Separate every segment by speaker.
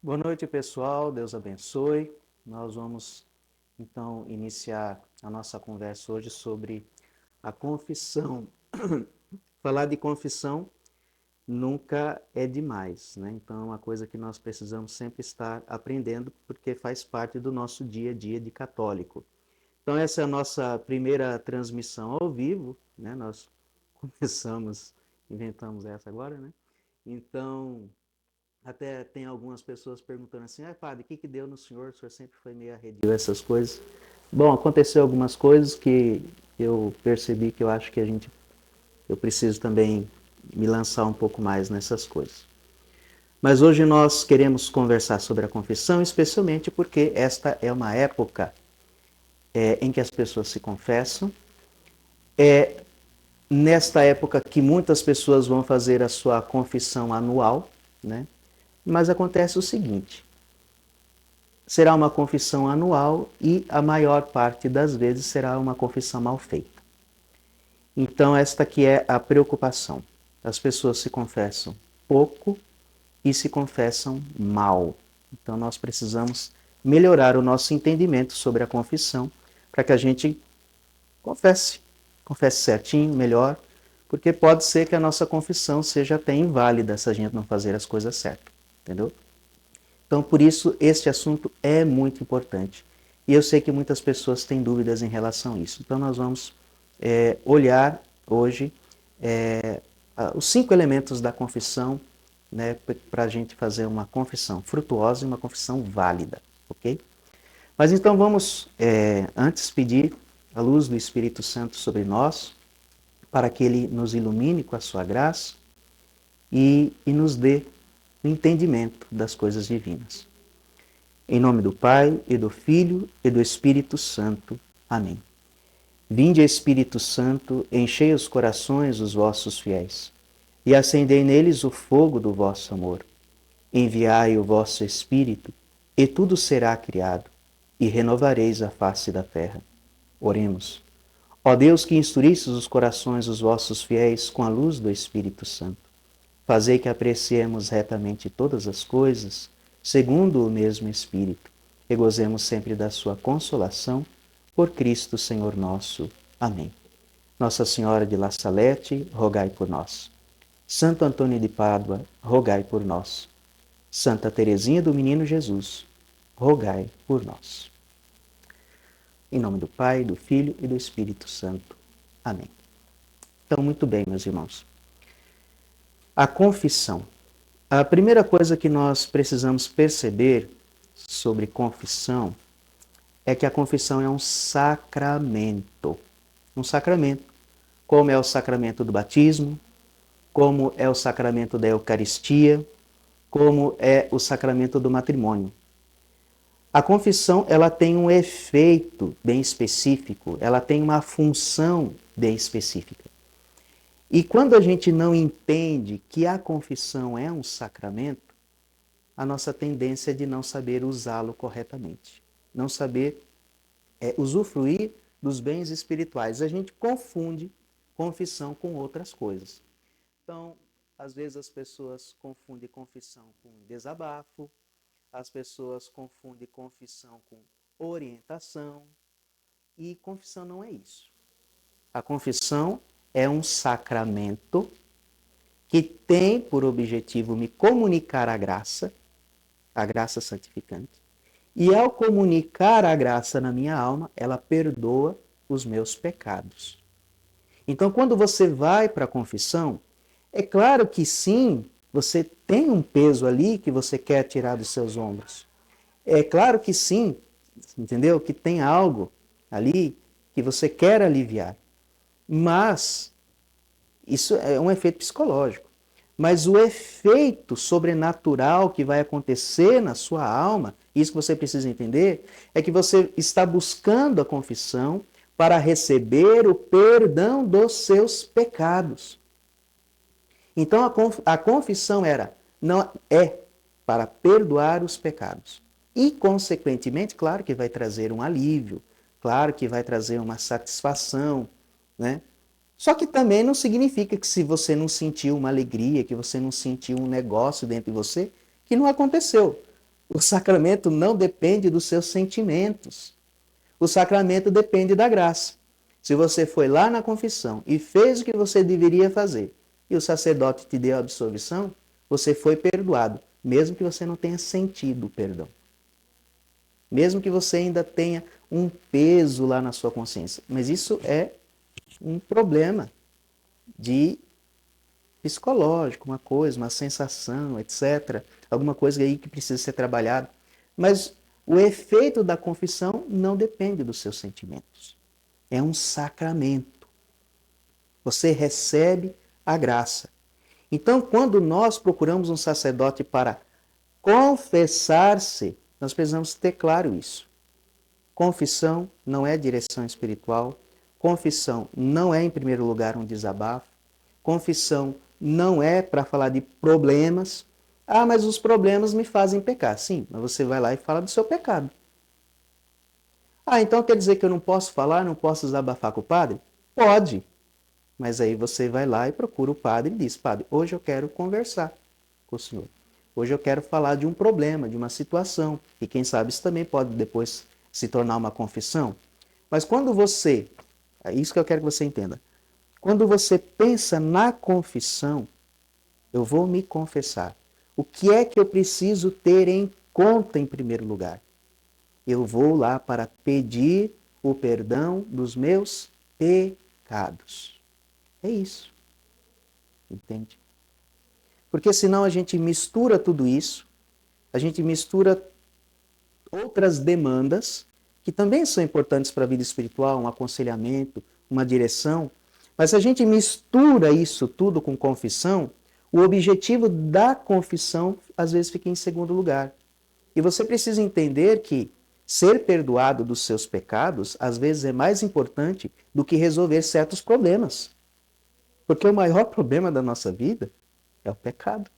Speaker 1: Boa noite, pessoal. Deus abençoe. Nós vamos então iniciar a nossa conversa hoje sobre a confissão. Falar de confissão nunca é demais, né? Então é uma coisa que nós precisamos sempre estar aprendendo, porque faz parte do nosso dia a dia de católico. Então essa é a nossa primeira transmissão ao vivo, né? Nós começamos, inventamos essa agora, né? Então até tem algumas pessoas perguntando assim, padre, o que deu no senhor? O senhor sempre foi meio arredio, essas coisas. Bom, aconteceu algumas coisas que eu percebi que eu acho que eu preciso também me lançar um pouco mais nessas coisas. Mas hoje nós queremos conversar sobre a confissão, especialmente porque esta é uma época em que as pessoas se confessam. É nesta época que muitas pessoas vão fazer a sua confissão anual, né? Mas acontece o seguinte, será uma confissão anual e a maior parte das vezes será uma confissão mal feita. Então esta que é a preocupação. As pessoas se confessam pouco e se confessam mal. Então nós precisamos melhorar o nosso entendimento sobre a confissão para que a gente confesse certinho, melhor, porque pode ser que a nossa confissão seja até inválida se a gente não fazer as coisas certas, entendeu? Então, por isso, este assunto é muito importante. E eu sei que muitas pessoas têm dúvidas em relação a isso. Então, nós vamos olhar hoje os 5 elementos da confissão, né, para a gente fazer uma confissão frutuosa e uma confissão válida, ok? Mas então vamos, antes, pedir a luz do Espírito Santo sobre nós, para que ele nos ilumine com a sua graça e nos dê o entendimento das coisas divinas. Em nome do Pai, e do Filho, e do Espírito Santo. Amém. Vinde, Espírito Santo, enchei os corações dos vossos fiéis, e acendei neles o fogo do vosso amor. Enviai o vosso Espírito, e tudo será criado, e renovareis a face da terra. Oremos. Ó Deus, que instruístes os corações dos vossos fiéis com a luz do Espírito Santo, fazei que apreciemos retamente todas as coisas, segundo o mesmo Espírito, e gozemos sempre da sua consolação, por Cristo Senhor nosso. Amém. Nossa Senhora de La Salete, rogai por nós. Santo Antônio de Pádua, rogai por nós. Santa Teresinha do Menino Jesus, rogai por nós. Em nome do Pai, do Filho e do Espírito Santo. Amém. Então, muito bem, meus irmãos. A confissão. A primeira coisa que nós precisamos perceber sobre confissão é que a confissão é um sacramento. Um sacramento. Como é o sacramento do batismo, como é o sacramento da Eucaristia, como é o sacramento do matrimônio. A confissão, ela tem um efeito bem específico, ela tem uma função bem específica. E quando a gente não entende que a confissão é um sacramento, a nossa tendência é de não saber usá-lo corretamente, não saber usufruir dos bens espirituais. A gente confunde confissão com outras coisas. Então, às vezes as pessoas confundem confissão com desabafo, as pessoas confundem confissão com orientação, e confissão não é isso. A confissão é um sacramento que tem por objetivo me comunicar a graça santificante, e ao comunicar a graça na minha alma, ela perdoa os meus pecados. Então, quando você vai para a confissão, é claro que sim, você tem um peso ali que você quer tirar dos seus ombros. É claro que sim, entendeu? Que tem algo ali que você quer aliviar. Mas isso é um efeito psicológico. Mas o efeito sobrenatural que vai acontecer na sua alma, isso que você precisa entender, é que você está buscando a confissão para receber o perdão dos seus pecados. Então a confissão não é para perdoar os pecados. E, consequentemente, claro que vai trazer um alívio, claro que vai trazer uma satisfação, né? Só que também não significa que se você não sentiu uma alegria, que você não sentiu um negócio dentro de você, que não aconteceu. O sacramento não depende dos seus sentimentos. O sacramento depende da graça. Se você foi lá na confissão e fez o que você deveria fazer, e o sacerdote te deu a absolvição, você foi perdoado, mesmo que você não tenha sentido o perdão. Mesmo que você ainda tenha um peso lá na sua consciência. Mas isso é um problema de psicológico, uma coisa, uma sensação, etc. Alguma coisa aí que precisa ser trabalhada. Mas o efeito da confissão não depende dos seus sentimentos. É um sacramento. Você recebe a graça. Então, quando nós procuramos um sacerdote para confessar-se, nós precisamos ter claro isso. Confissão não é direção espiritual. Confissão não é, em primeiro lugar, um desabafo. Confissão não é para falar de problemas. Ah, mas os problemas me fazem pecar. Sim, mas você vai lá e fala do seu pecado. Ah, então quer dizer que eu não posso falar, não posso desabafar com o padre? Pode. Mas aí você vai lá e procura o padre e diz: Padre, hoje eu quero conversar com o senhor. Hoje eu quero falar de um problema, de uma situação. E quem sabe isso também pode depois se tornar uma confissão. Mas quando você, é isso que eu quero que você entenda. Quando você pensa na confissão, eu vou me confessar. O que é que eu preciso ter em conta em primeiro lugar? Eu vou lá para pedir o perdão dos meus pecados. É isso. Entende? Porque senão a gente mistura tudo isso, a gente mistura outras demandas que também são importantes para a vida espiritual, um aconselhamento, uma direção. Mas se a gente mistura isso tudo com confissão, o objetivo da confissão às vezes fica em segundo lugar. E você precisa entender que ser perdoado dos seus pecados às vezes é mais importante do que resolver certos problemas. Porque o maior problema da nossa vida é o pecado.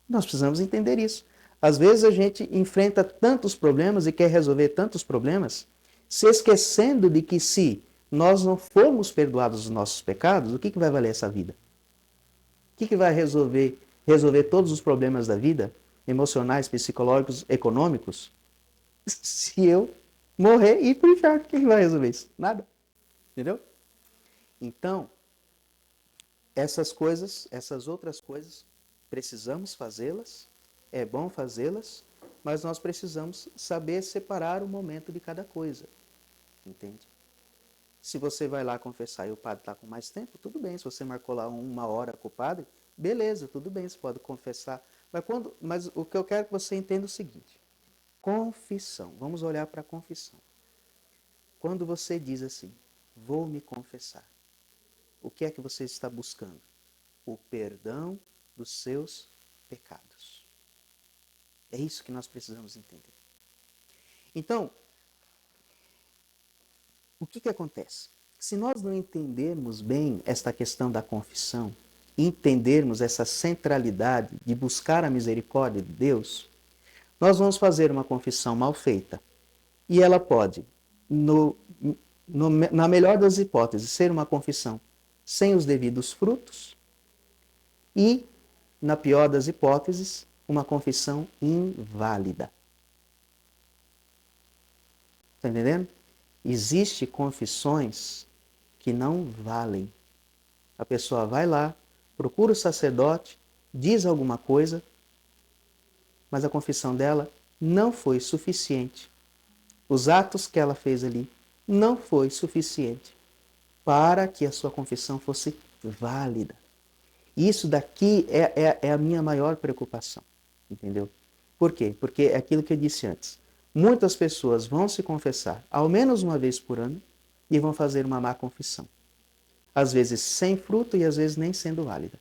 Speaker 1: Nós precisamos entender isso. Às vezes a gente enfrenta tantos problemas e quer resolver tantos problemas, se esquecendo de que se nós não formos perdoados dos nossos pecados, o que vai valer essa vida? O que vai resolver todos os problemas da vida, emocionais, psicológicos, econômicos, se eu morrer e ir para o inferno? O que vai resolver isso? Nada. Entendeu? Então, essas coisas, essas outras coisas, precisamos fazê-las, é bom fazê-las, mas nós precisamos saber separar o momento de cada coisa. Entende? Se você vai lá confessar e o padre está com mais tempo, tudo bem. Se você marcou lá 1 hora com o padre, beleza, tudo bem, você pode confessar. Mas o que eu quero que você entenda é o seguinte: confissão. Vamos olhar para a confissão. Quando você diz assim, vou me confessar, o que é que você está buscando? O perdão dos seus pecados. É isso que nós precisamos entender. Então, o que acontece? Se nós não entendermos bem esta questão da confissão, entendermos essa centralidade de buscar a misericórdia de Deus, nós vamos fazer uma confissão mal feita. E ela pode, na melhor das hipóteses, ser uma confissão sem os devidos frutos e, na pior das hipóteses, uma confissão inválida. Está entendendo? Existem confissões que não valem. A pessoa vai lá, procura o sacerdote, diz alguma coisa, mas a confissão dela não foi suficiente. Os atos que ela fez ali não foi suficiente para que a sua confissão fosse válida. Isso daqui é a minha maior preocupação, entendeu? Por quê? Porque é aquilo que eu disse antes. Muitas pessoas vão se confessar ao menos uma vez por ano e vão fazer uma má confissão. Às vezes sem fruto e às vezes nem sendo válida.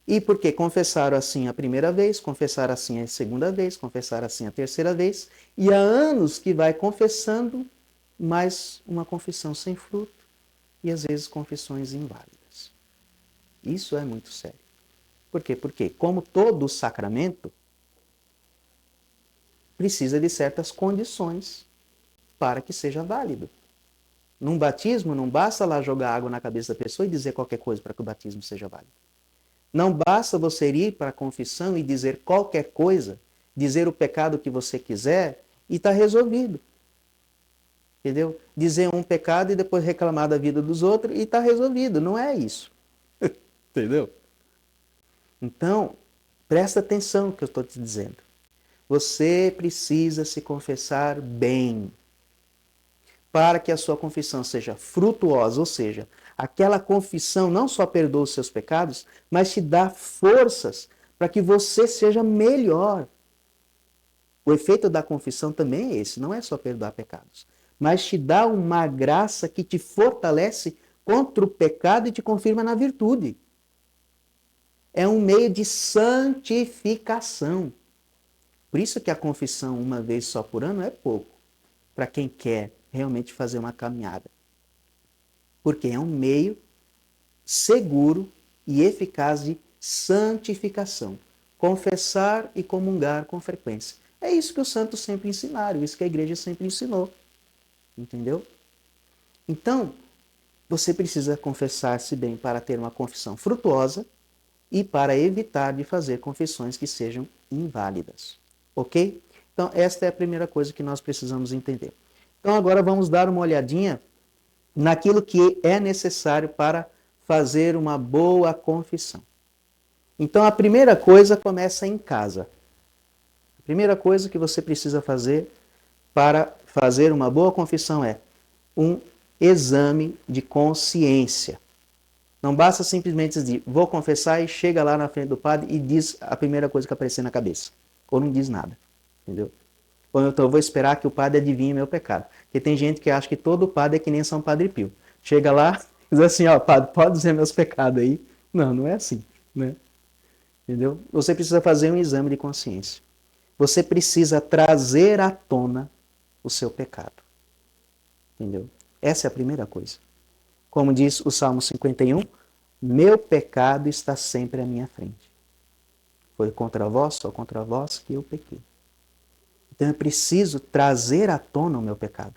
Speaker 1: E porque confessaram assim a primeira vez, confessaram assim a segunda vez, confessaram assim a terceira vez, e há anos que vai confessando, mas uma confissão sem fruto e às vezes confissões inválidas. Isso é muito sério. Por quê? Porque, como todo sacramento, precisa de certas condições para que seja válido. Num batismo, não basta lá jogar água na cabeça da pessoa e dizer qualquer coisa para que o batismo seja válido. Não basta você ir para a confissão e dizer qualquer coisa dizer o pecado que você quiser e está resolvido. Entendeu? Dizer um pecado e depois reclamar da vida dos outros e está resolvido. Não é isso. Entendeu? Então, presta atenção no que eu estou te dizendo. Você precisa se confessar bem para que a sua confissão seja frutuosa, ou seja, aquela confissão não só perdoa os seus pecados, mas te dá forças para que você seja melhor. O efeito da confissão também é esse, não é só perdoar pecados, mas te dá uma graça que te fortalece contra o pecado e te confirma na virtude. É um meio de santificação. Por isso que a confissão uma vez só por ano é pouco, para quem quer realmente fazer uma caminhada. Porque é um meio seguro e eficaz de santificação. Confessar e comungar com frequência. É isso que os santos sempre ensinaram, isso que a igreja sempre ensinou. Entendeu? Então, você precisa confessar-se bem para ter uma confissão frutuosa e para evitar de fazer confissões que sejam inválidas. Ok? Então, esta é a primeira coisa que nós precisamos entender. Então, agora vamos dar uma olhadinha naquilo que é necessário para fazer uma boa confissão. Então, a primeira coisa começa em casa. A primeira coisa que você precisa fazer para fazer uma boa confissão é um exame de consciência. Não basta simplesmente dizer, vou confessar e chega lá na frente do padre e diz a primeira coisa que aparecer na cabeça. Ou não diz nada. Entendeu? Ou então eu vou esperar que o padre adivinhe meu pecado. Porque tem gente que acha que todo padre é que nem São Padre Pio. Chega lá e diz assim, ó, padre, pode dizer meus pecados aí. Não, não é assim, né? Entendeu? Você precisa fazer um exame de consciência. Você precisa trazer à tona o seu pecado. Entendeu? Essa é a primeira coisa. Como diz o Salmo 51, meu pecado está sempre à minha frente. Foi contra vós, só contra vós que eu pequei. Então eu preciso trazer à tona o meu pecado.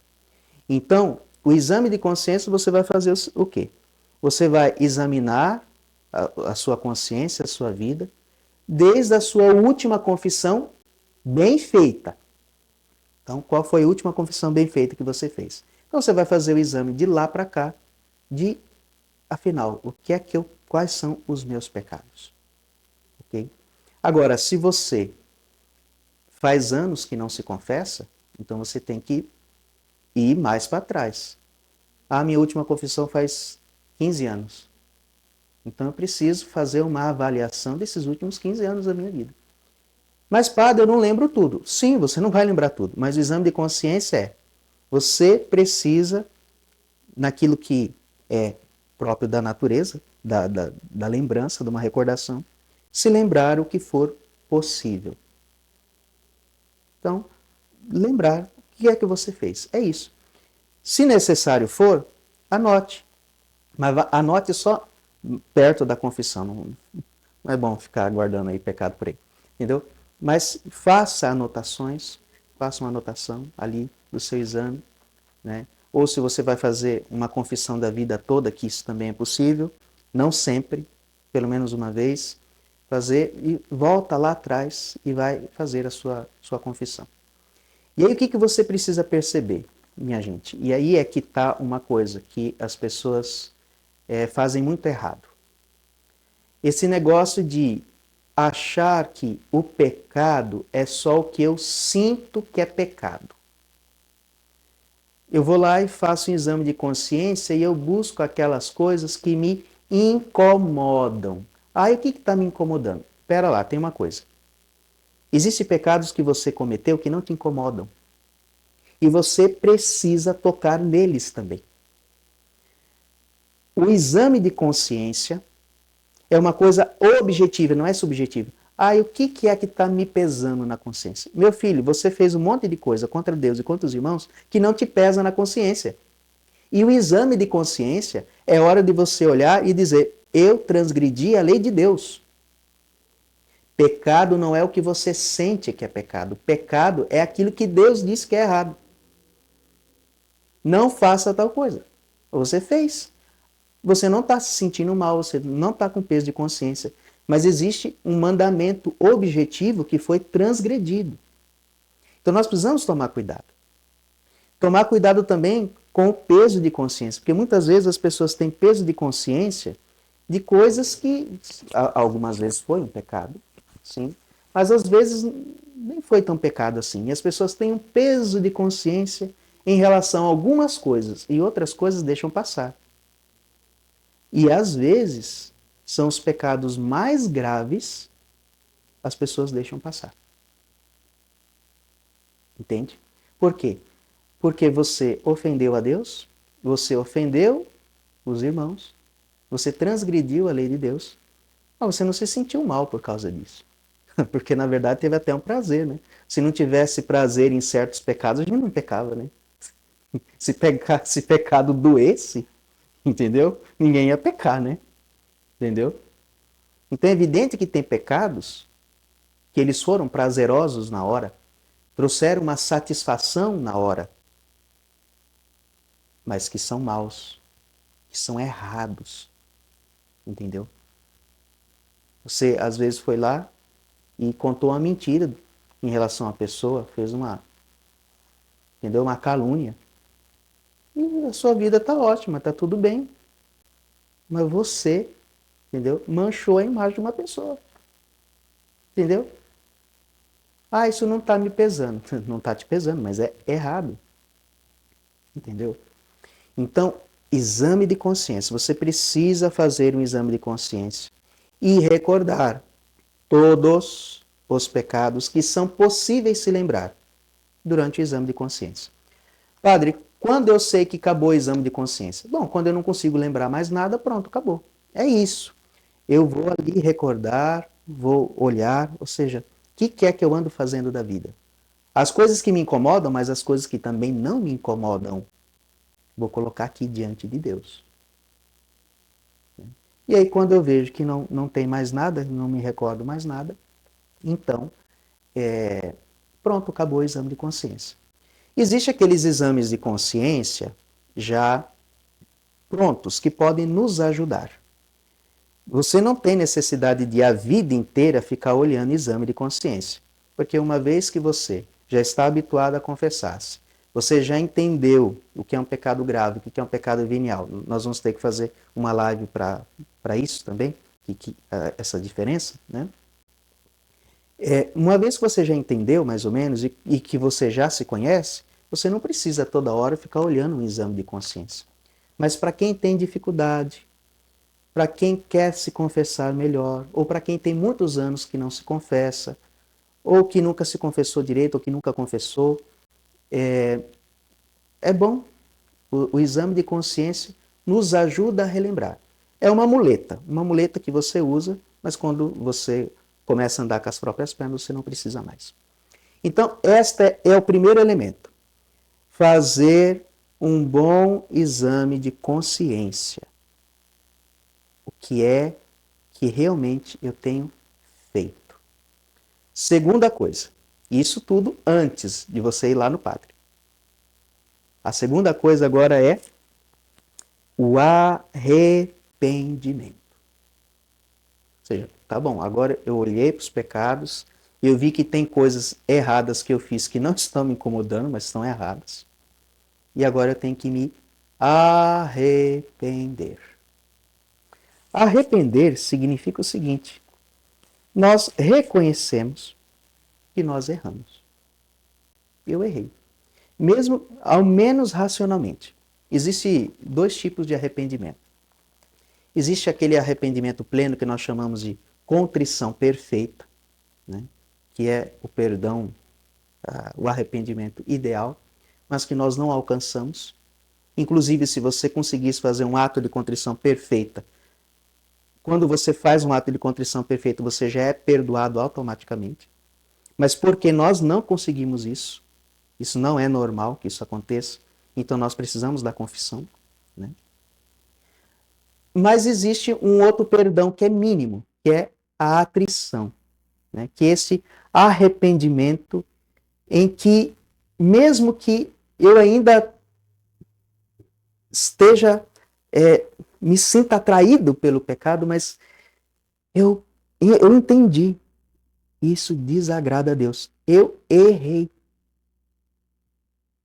Speaker 1: Então, o exame de consciência você vai fazer o quê? Você vai examinar a sua consciência, a sua vida, desde a sua última confissão bem feita. Então, qual foi a última confissão bem feita que você fez? Então, você vai fazer o exame de lá para cá, de, afinal, quais são os meus pecados? Ok? Agora, se você faz anos que não se confessa, então você tem que ir mais para trás. A minha última confissão faz 15 anos. Então eu preciso fazer uma avaliação desses últimos 15 anos da minha vida. Mas, padre, eu não lembro tudo. Sim, você não vai lembrar tudo, mas o exame de consciência é, você precisa, naquilo que é próprio da natureza, da lembrança, de uma recordação, se lembrar o que for possível. Então, lembrar o que é que você fez. É isso. Se necessário for, anote. Mas anote só perto da confissão. Não é bom ficar guardando aí pecado por aí. Entendeu? Mas faça anotações. Faça uma anotação ali do seu exame. Né? Ou se você vai fazer uma confissão da vida toda, que isso também é possível. Não sempre, pelo menos uma vez. Fazer e volta lá atrás e vai fazer a sua confissão. E aí o que você precisa perceber, minha gente? E aí é que está uma coisa que as pessoas fazem muito errado. Esse negócio de achar que o pecado é só o que eu sinto que é pecado. Eu vou lá e faço um exame de consciência e eu busco aquelas coisas que me incomodam. Aí o que está me incomodando? Espera lá, tem uma coisa. Existem pecados que você cometeu que não te incomodam. E você precisa tocar neles também. O exame de consciência é uma coisa objetiva, não é subjetiva. O que é que está me pesando na consciência? Meu filho, você fez um monte de coisa contra Deus e contra os irmãos que não te pesa na consciência. E o exame de consciência é hora de você olhar e dizer, eu transgredi a lei de Deus. Pecado não é o que você sente que é pecado. Pecado é aquilo que Deus disse que é errado. Não faça tal coisa. Você fez. Você não está se sentindo mal, você não está com peso de consciência. mas existe um mandamento objetivo que foi transgredido. Então nós precisamos tomar cuidado. Tomar cuidado também com o peso de consciência, porque muitas vezes as pessoas têm peso de consciência de coisas que algumas vezes foi um pecado, sim, mas às vezes nem foi tão pecado assim. E as pessoas têm um peso de consciência em relação a algumas coisas e outras coisas deixam passar. E às vezes são os pecados mais graves, as pessoas deixam passar. Entende? Por quê? Porque você ofendeu a Deus, você ofendeu os irmãos, você transgrediu a lei de Deus, mas você não se sentiu mal por causa disso. Porque na verdade teve até um prazer, né? Se não tivesse prazer em certos pecados, a gente não pecava, né? Se pecado doesse, entendeu? Ninguém ia pecar, né? Entendeu? Então é evidente que tem pecados que eles foram prazerosos na hora, trouxeram uma satisfação na hora, mas que são maus, que são errados, entendeu? Você às vezes foi lá e contou uma mentira em relação à pessoa, fez entendeu? Uma calúnia. E a sua vida está ótima, está tudo bem. Mas você, entendeu? Manchou a imagem de uma pessoa. Entendeu? Ah, isso não está me pesando. Não está te pesando, mas é errado. Entendeu? Então, exame de consciência. Você precisa fazer um exame de consciência e recordar todos os pecados que são possíveis se lembrar durante o exame de consciência. Padre, quando eu sei que acabou o exame de consciência? Bom, quando eu não consigo lembrar mais nada, pronto, acabou. É isso. Eu vou ali recordar, vou olhar, ou seja, o que é que eu ando fazendo da vida? As coisas que me incomodam, mas as coisas que também não me incomodam, vou colocar aqui diante de Deus. E aí, quando eu vejo que não tem mais nada, não me recordo mais nada, então, pronto, acabou o exame de consciência. Existem aqueles exames de consciência já prontos, que podem nos ajudar. Você não tem necessidade de a vida inteira ficar olhando exame de consciência, porque uma vez que você já está habituado a confessar-se, você já entendeu o que é um pecado grave, o que é um pecado venial. Nós vamos ter que fazer uma live para isso também, essa diferença, né? Uma vez que você já entendeu, mais ou menos, e que você já se conhece, você não precisa toda hora ficar olhando um exame de consciência. Mas para quem tem dificuldade, para quem quer se confessar melhor, ou para quem tem muitos anos que não se confessa, ou que nunca se confessou direito, ou que nunca confessou, é bom. O exame de consciência nos ajuda a relembrar. É uma muleta que você usa, mas quando você começa a andar com as próprias pernas, você não precisa mais. Então, este é o primeiro elemento. Fazer um bom exame de consciência. O que é que realmente eu tenho feito? Segunda coisa, isso tudo antes de você ir lá no padre. A segunda coisa agora é o arrependimento. Ou seja, tá bom, agora eu olhei para os pecados, eu vi que tem coisas erradas que eu fiz que não estão me incomodando, mas estão erradas. E agora eu tenho que me arrepender. Arrepender significa o seguinte: nós reconhecemos que nós erramos. Eu errei. Mesmo, ao menos racionalmente. Existem dois tipos de arrependimento. Existe aquele arrependimento pleno que nós chamamos de contrição perfeita, né? Que é o perdão, o arrependimento ideal, mas que nós não alcançamos. Inclusive, se você conseguisse fazer um ato de contrição perfeita, quando você faz um ato de contrição perfeita, você já é perdoado automaticamente. Mas porque nós não conseguimos isso, isso não é normal que isso aconteça, então nós precisamos da confissão, né? Mas existe um outro perdão que é mínimo, que é a atrição, né? Que é esse arrependimento em que, mesmo que eu ainda esteja, me sinta atraído pelo pecado, mas eu E eu entendi. Isso desagrada a Deus. Eu errei.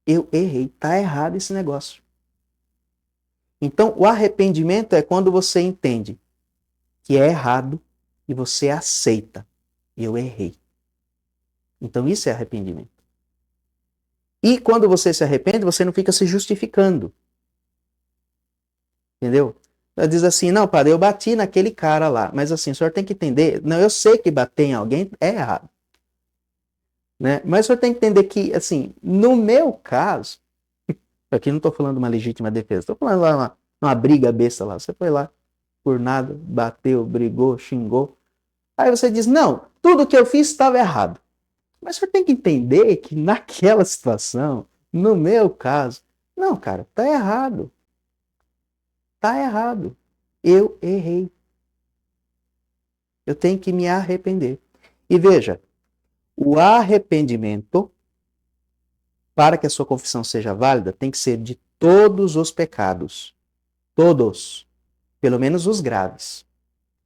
Speaker 1: Eu errei. Tá errado esse negócio. Então, o arrependimento é quando você entende que é errado e você aceita. Eu errei. Então, isso é arrependimento. E quando você se arrepende, você não fica se justificando. Entendeu? Ela diz assim, não, padre, eu bati naquele cara lá. Mas assim, o senhor tem que entender, não, eu sei que bater em alguém é errado. Né? Mas o senhor tem que entender que, assim, no meu caso, aqui não estou falando de uma legítima defesa, estou falando lá uma briga besta lá. Você foi lá por nada, bateu, brigou, xingou. Aí você diz, não, tudo que eu fiz estava errado. Mas o senhor tem que entender que naquela situação, no meu caso, não, cara, tá errado. Tá errado. Eu errei. Eu tenho que me arrepender. E veja, o arrependimento, para que a sua confissão seja válida, tem que ser de todos os pecados. Todos. Pelo menos os graves.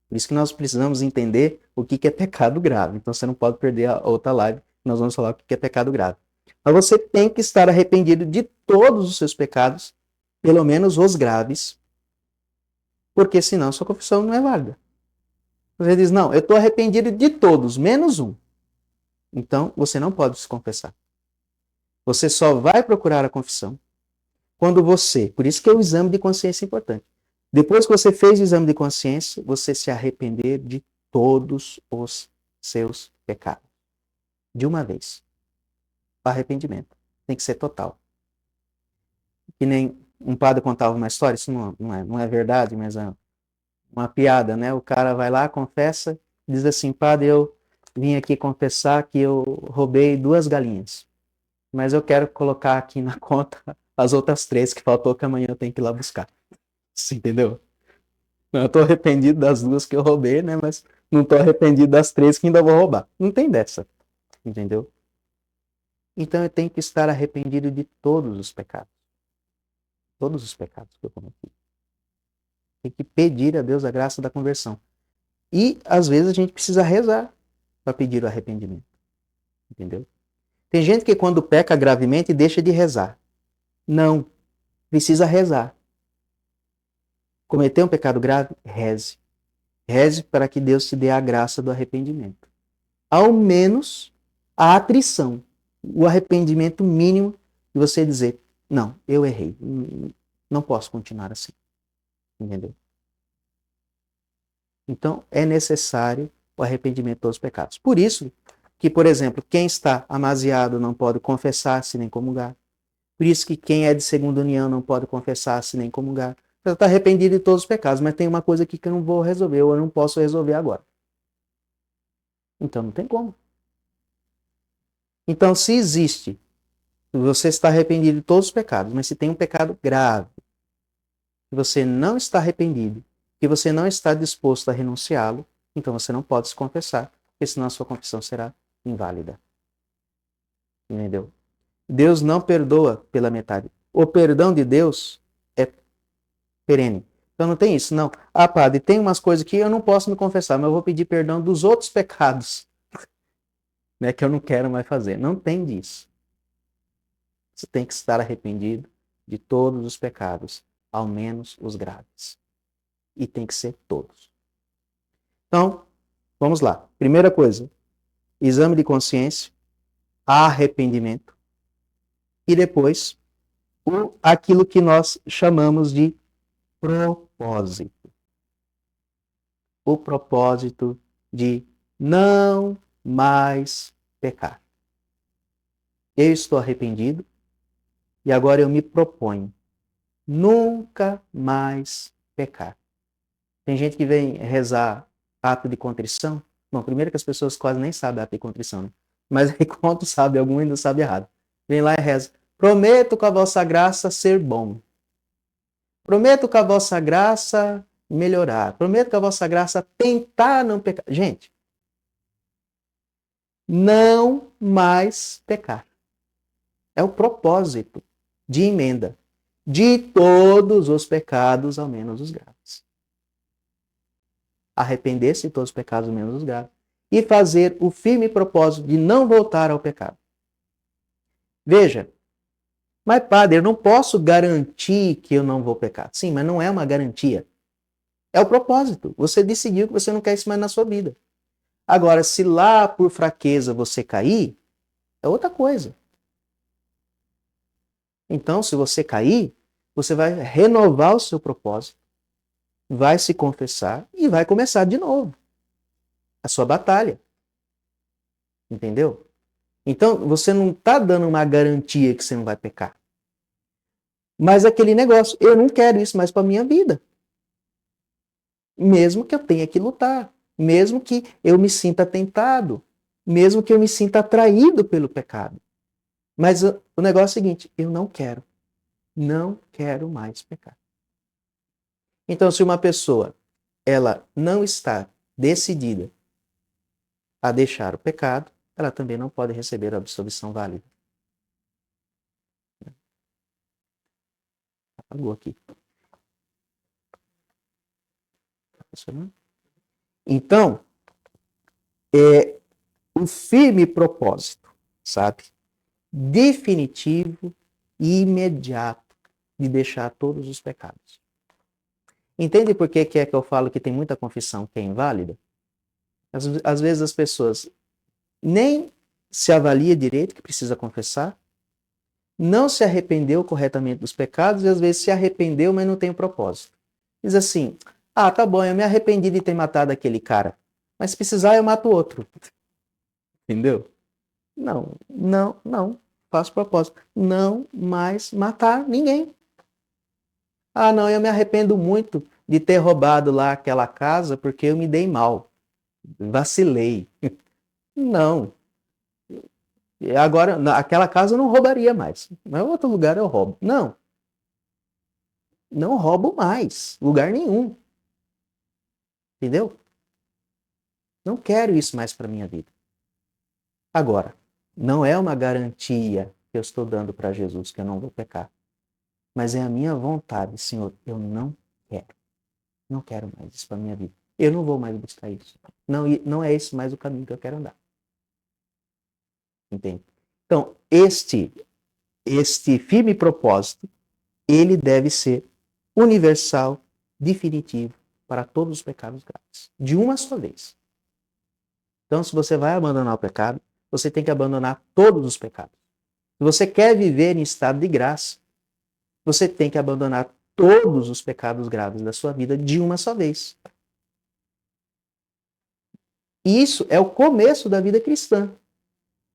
Speaker 1: Por isso que nós precisamos entender o que é pecado grave. Então você não pode perder a outra live. Nós vamos falar o que é pecado grave. Mas você tem que estar arrependido de todos os seus pecados, pelo menos os graves, porque senão sua confissão não é válida. Você diz, não, eu estou arrependido de todos, menos um. Então você não pode se confessar. Você só vai procurar a confissão quando você, por isso que o exame de consciência é importante. Depois que você fez o exame de consciência, você se arrepender de todos os seus pecados. De uma vez. O arrependimento tem que ser total. Que nem um padre contava uma história, isso não é verdade, mas é uma piada, né? O cara vai lá, confessa, diz assim, padre, eu vim aqui confessar que eu roubei 2 galinhas. Mas eu quero colocar aqui na conta as outras 3 que faltou, que amanhã eu tenho que ir lá buscar. Você entendeu? Eu tô arrependido das 2 que eu roubei, né? Mas não tô arrependido das 3 que ainda vou roubar. Não tem dessa. Entendeu? Então eu tenho que estar arrependido de todos os pecados. Todos os pecados que eu cometi. Tem que pedir a Deus a graça da conversão. E às vezes a gente precisa rezar para pedir o arrependimento. Entendeu? Tem gente que quando peca gravemente deixa de rezar. Não. Precisa rezar. Cometeu um pecado grave? Reze. Reze para que Deus te dê a graça do arrependimento. Ao menos a atrição, o arrependimento mínimo de você dizer, não, eu errei, não posso continuar assim. Entendeu? Então, é necessário o arrependimento dos pecados. Por isso que, por exemplo, quem está amaziado não pode confessar-se nem comungar. Por isso que quem é de segunda união não pode confessar-se nem comungar. Você está arrependido de todos os pecados, mas tem uma coisa aqui que eu não vou resolver, ou eu não posso resolver agora. Então não tem como. Então, se existe, você está arrependido de todos os pecados, mas se tem um pecado grave, que você não está arrependido, que você não está disposto a renunciá-lo, então você não pode se confessar, porque senão a sua confissão será inválida. Entendeu? Deus não perdoa pela metade. O perdão de Deus é perene. Então não tem isso, não. Ah, padre, tem umas coisas que eu não posso me confessar, mas eu vou pedir perdão dos outros pecados, né, que eu não quero mais fazer. Não tem disso. Você tem que estar arrependido de todos os pecados, ao menos os graves. E tem que ser todos. Então, vamos lá. Primeira coisa, exame de consciência, arrependimento. E depois, aquilo que nós chamamos de propósito. O propósito de não mais pecar. Eu estou arrependido e agora eu me proponho nunca mais pecar. Tem gente que vem rezar ato de contrição. Bom, primeiro que as pessoas quase nem sabem ato de contrição, né? Mas aí quando sabe algum ainda sabe errado. Vem lá e reza. Prometo com a vossa graça ser bom. Prometo com a vossa graça melhorar. Prometo com a vossa graça tentar não pecar. Gente, não mais pecar. É o propósito de emenda de todos os pecados, ao menos os graves. arrepender-se de todos os pecados menos os graves, e fazer o firme propósito de não voltar ao pecado. Veja, mas padre, eu não posso garantir que eu não vou pecar. Sim, mas não é uma garantia. É o propósito. Você decidiu que você não quer isso mais na sua vida. Agora, se lá por fraqueza você cair, é outra coisa. Então, se você cair, você vai renovar o seu propósito, vai se confessar e vai começar de novo a sua batalha. Entendeu? Então, você não está dando uma garantia que você não vai pecar. Mas aquele negócio, eu não quero isso mais para minha vida. Mesmo que eu tenha que lutar, mesmo que eu me sinta tentado, mesmo que eu me sinta atraído pelo pecado. Mas o negócio é o seguinte, eu não quero mais pecar. Então, se uma pessoa, ela não está decidida a deixar o pecado, ela também não pode receber a absolvição válida. Apagou aqui. Tá funcionando? Então, é um firme propósito, sabe? Definitivo e imediato de deixar todos os pecados. Entende por que é que eu falo que tem muita confissão que é inválida? Às vezes as pessoas nem se avalia direito que precisa confessar, não se arrependeu corretamente dos pecados e às vezes se arrependeu, mas não tem o propósito. Diz assim, tá bom, eu me arrependi de ter matado aquele cara, mas se precisar eu mato outro. Entendeu? Não. Faço propósito. Não mais matar ninguém. Não, eu me arrependo muito de ter roubado lá aquela casa porque eu me dei mal. Vacilei. Não. Agora, aquela casa eu não roubaria mais. Mas em outro lugar eu roubo. Não. Não roubo mais. Lugar nenhum. Entendeu? Não quero isso mais para minha vida. Agora, não é uma garantia que eu estou dando para Jesus que eu não vou pecar. Mas é a minha vontade, Senhor, eu não quero. Não quero mais isso para minha vida. Eu não vou mais buscar isso. Não é esse mais o caminho que eu quero andar. Entende? Então, este firme propósito, ele deve ser universal, definitivo, para todos os pecados graves. De uma só vez. Então, se você vai abandonar o pecado, você tem que abandonar todos os pecados. Se você quer viver em estado de graça, você tem que abandonar todos os pecados graves da sua vida de uma só vez. E isso é o começo da vida cristã.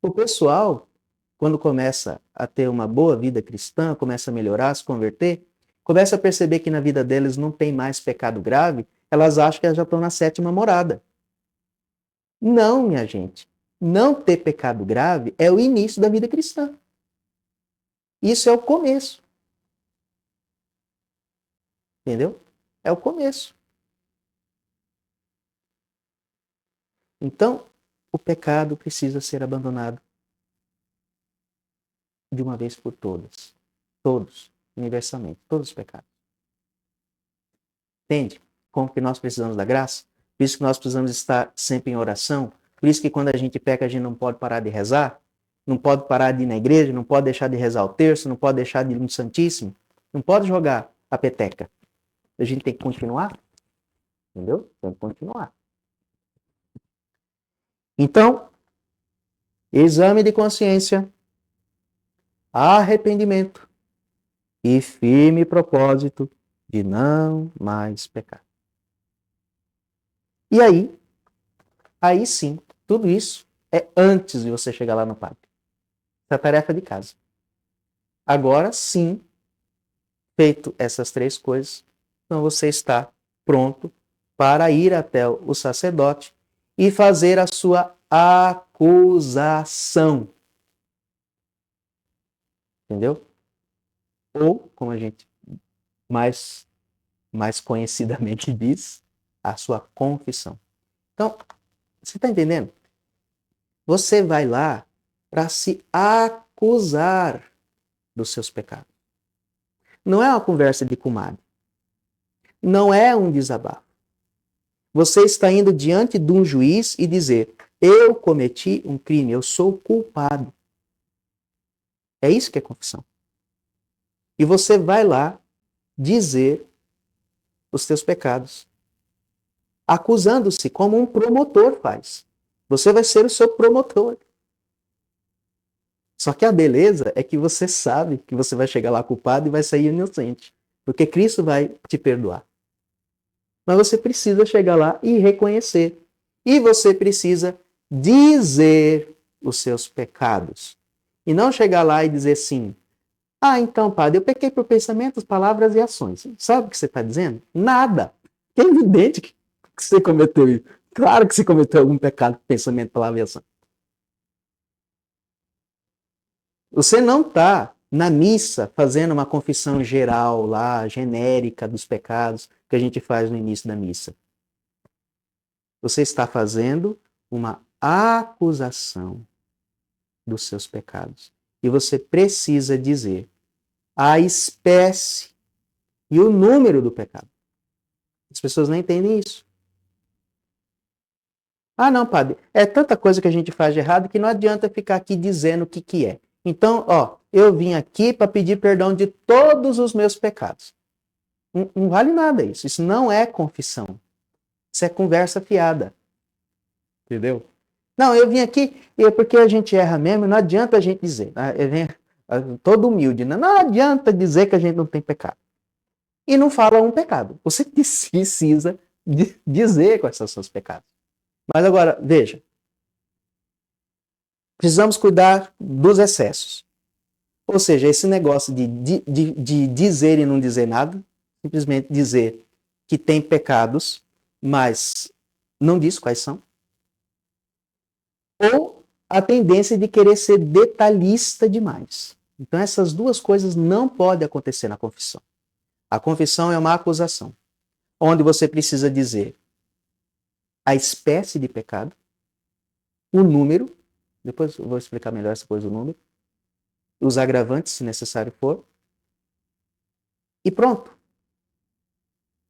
Speaker 1: O pessoal, quando começa a ter uma boa vida cristã, começa a melhorar, a se converter, começa a perceber que na vida deles não tem mais pecado grave, elas acham que elas já estão na sétima morada. Não, minha gente. Não ter pecado grave é o início da vida cristã. Isso é o começo. Entendeu? É o começo. Então, o pecado precisa ser abandonado de uma vez por todas. Todos, universalmente, todos os pecados. Entende? Como que nós precisamos da graça? Por isso que nós precisamos estar sempre em oração. Por isso que quando a gente peca, a gente não pode parar de rezar. Não pode parar de ir na igreja, não pode deixar de rezar o terço, não pode deixar de ir no Santíssimo. Não pode jogar a peteca. A gente tem que continuar. Entendeu? Tem que continuar. Então, exame de consciência, arrependimento e firme propósito de não mais pecar. E aí sim, tudo isso é antes de você chegar lá no padre. Essa tarefa de casa. Agora sim, feito essas três coisas, então você está pronto para ir até o sacerdote e fazer a sua acusação. Entendeu? Ou, como a gente mais conhecidamente diz, a sua confissão. Então, você está entendendo? Você vai lá para se acusar dos seus pecados. Não é uma conversa de comadre. Não é um desabafo. Você está indo diante de um juiz e dizer: eu cometi um crime, eu sou culpado. É isso que é confissão. E você vai lá dizer os teus pecados, acusando-se como um promotor faz. Você vai ser o seu promotor. Só que a beleza é que você sabe que você vai chegar lá culpado e vai sair inocente, porque Cristo vai te perdoar. Mas você precisa chegar lá e reconhecer. E você precisa dizer os seus pecados. E não chegar lá e dizer assim: ah, então, padre, eu pequei por pensamentos, palavras e ações. Sabe o que você está dizendo? Nada. É evidente que você cometeu isso. Claro que você cometeu algum pecado por pensamento, palavra e ação. Você não está na missa fazendo uma confissão geral lá, genérica dos pecados que a gente faz no início da missa. Você está fazendo uma acusação dos seus pecados. E você precisa dizer a espécie e o número do pecado. As pessoas não entendem isso. Ah, não, padre, é tanta coisa que a gente faz de errado que não adianta ficar aqui dizendo o que que é. Então, ó, eu vim aqui para pedir perdão de todos os meus pecados. Não vale nada isso. Isso não é confissão. Isso é conversa fiada. Entendeu? Não, eu vim aqui porque a gente erra mesmo, não adianta a gente dizer. Eu venho todo humilde, né? Não adianta dizer que a gente não tem pecado. E não fala um pecado. Você precisa dizer quais são os seus pecados. Mas agora, veja. Precisamos cuidar dos excessos. Ou seja, esse negócio de dizer e não dizer nada, simplesmente dizer que tem pecados, mas não diz quais são. Ou a tendência de querer ser detalhista demais. Então, essas duas coisas não podem acontecer na confissão. A confissão é uma acusação, onde você precisa dizer a espécie de pecado, o número, depois eu vou explicar melhor essa coisa do número, os agravantes, se necessário for, e pronto.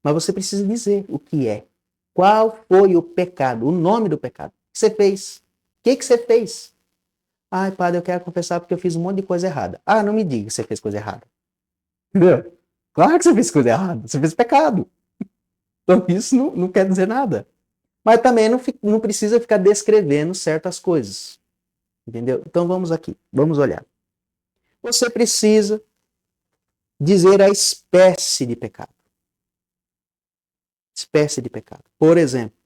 Speaker 1: Mas você precisa dizer o que é. Qual foi o pecado, o nome do pecado. O que você fez? O que você fez? Ai, padre, eu quero confessar porque eu fiz um monte de coisa errada. Ah, não me diga que você fez coisa errada. Entendeu? Claro que você fez coisa errada. Você fez pecado. Então isso não quer dizer nada. Mas também não precisa ficar descrevendo certas coisas. Entendeu? Então vamos aqui. Vamos olhar. Você precisa dizer a espécie de pecado. Espécie de pecado. Por exemplo.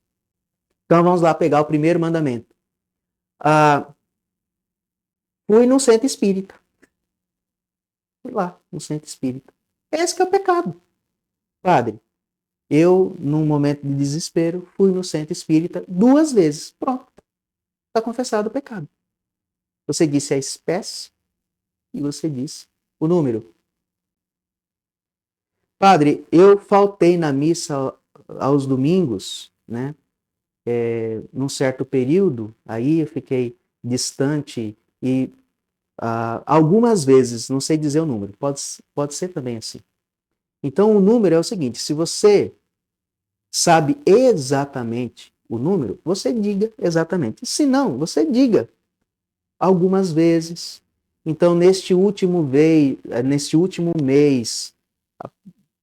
Speaker 1: Então vamos lá pegar o primeiro mandamento. Fui no centro espírita. Fui lá no centro espírita. Esse que é o pecado. Padre, eu, num momento de desespero, fui no centro espírita 2 vezes. Pronto. Está confessado o pecado. Você disse a espécie e você disse o número. Padre, eu faltei na missa aos domingos, né? Num certo período, aí eu fiquei distante e algumas vezes, não sei dizer o número, pode ser também assim. Então o número é o seguinte: se você sabe exatamente o número, você diga exatamente. Se não, você diga algumas vezes. Então, neste último mês,